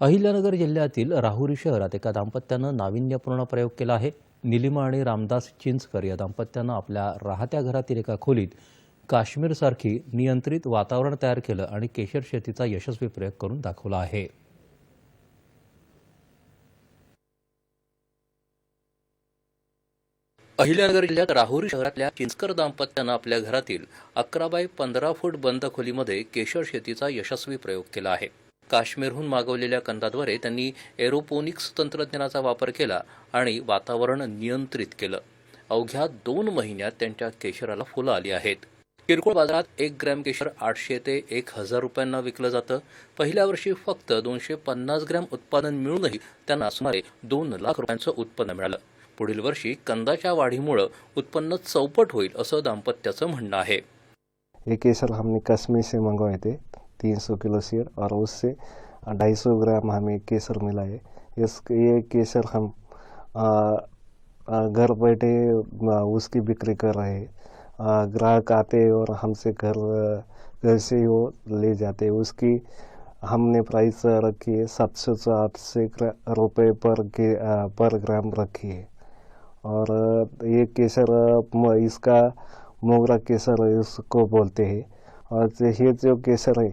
अहिल्यानगर जिल्ह्यातील राहुरी शहरात एका दाम्पत्यानं नाविन्यपूर्ण प्रयोग केला आहे। निलिमा आणि रामदास चिंचकर या दाम्पत्यानं आपल्या राहत्या घरातील एका खोलीत काश्मीरसारखी नियंत्रित वातावरण तयार केलं आणि केशर शेतीचा यशस्वी प्रयोग करून दाखवला आहे। अहिल्यानगर जिल्ह्यात राहुरी शहरातल्या चिंचकर दाम्पत्यानं आपल्या घरातील 11 बाय 15 फूट बंद खोलीमध्ये केशर शेतीचा यशस्वी प्रयोग केला आहे। काश्मीरहून मागवलेल्या कंदाद्वारे त्यांनी एरोपोनिक्स तंत्रज्ञानाचा वापर केला आणि वातावरण नियंत्रित केलं। अवघ्या 2 महिन्यात त्यांच्या केशराला फुलं आली आहेत। किरकोळ बाजारात 1 ग्रॅम केशर 800 ते 1000 रुपयांना विकलं जातं। पहिल्या वर्षी फक्त 250 ग्रॅम उत्पादन मिळूनही त्यांना सुमारे 2 लाख रुपयांचं उत्पन्न मिळालं। पुढील वर्षी कंदाच्या वाढीमुळे उत्पन्न चौपट होईल असं दाम्पत्याचं म्हणणं आहे। ये केसर हमने कश्मीर से मंगवाए थे 300 किलो शेर और उससे 250 ग्राम हमें केसर मिला है। ये केसर हम घर बैठे उसकी बिक्री कर रहे हैं। ग्राहक आते और हमसे घर से ही वो ले जाते। उसकी हमने प्राइस रखी है 700 से 800 रुपये पर ग्राम रखी है। और ये केसर इसका मोगरा केसर इसको बोलते हैं। और ये जो केसर है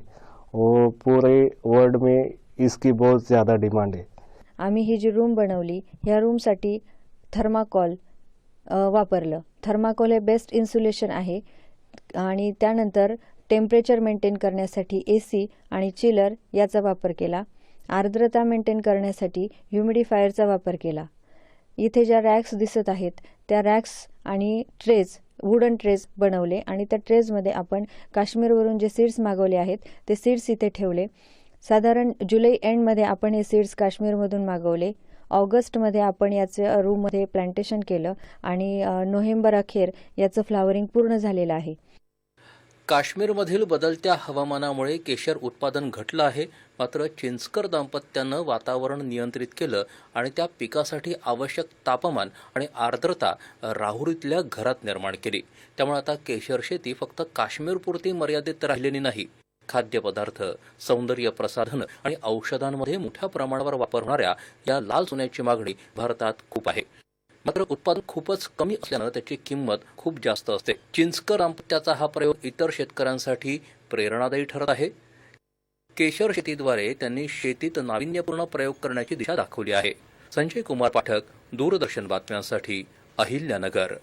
वो पूरे वर्ल्ड में इसकी बहुत ज़्यादा डिमांड है। आम्ही ही जी रूम बनवली ह्या रूमसाठी थर्माकोल वापरलं। थर्माकोल हे बेस्ट इन्सुलेशन आहे आणि त्यानंतर टेम्परेचर मेंटेन करण्यासाठी AC आणि चिलर याचा वापर केला। आर्द्रता मेंटेन करण्यासाठी ह्युमिडिफायरचा वापर केला। इथे ज्या रॅक्स दिसत आहेत त्या रॅक्स आणि ट्रेज वुडन ट्रेज बनवले आणि त्या ट्रेजमध्ये आपण काश्मीरवरून जे सीड्स मागवले आहेत ते सीड्स इथे ठेवले। साधारण जुलै एंडमध्ये आपण हे सीड्स काश्मीरमधून मागवले। ऑगस्टमध्ये आपण याचे रूममध्ये प्लांटेशन केलं आणि नोव्हेंबर अखेर याचं फ्लावरिंग पूर्ण झालेलं आहे। काश्मीरमधील बदलत्या हवामानामुळे केशर उत्पादन घटलं आहे, मात्र चिंचकर दाम्पत्यानं वातावरण नियंत्रित केलं आणि त्या पिकासाठी आवश्यक तापमान आणि आर्द्रता राहुरीतल्या घरात निर्माण केली। त्यामुळे आता केशर शेती फक्त काश्मीरपुरती मर्यादित राहिलेली नाही। खाद्यपदार्थ, सौंदर्य प्रसाधन आणि औषधांमध्ये मोठ्या प्रमाणावर वापर होणाऱ्या या लाल सोन्याची मागणी भारतात खूप आहे, मात्र उत्पादन खूपच कमी असल्यानं त्याची किंमत खूप जास्त असते। चिंचकर दाम्पत्याचा हा प्रयोग इतर शेतकऱ्यांसाठी प्रेरणादायी ठरत आहे। केशर शेतीद्वारे त्यांनी शेतीत नाविन्यपूर्ण प्रयोग करण्याची दिशा दाखवली आहे। संजय कुमार पाठक, दूरदर्शन बातम्यांसाठी अहिल्यानगर।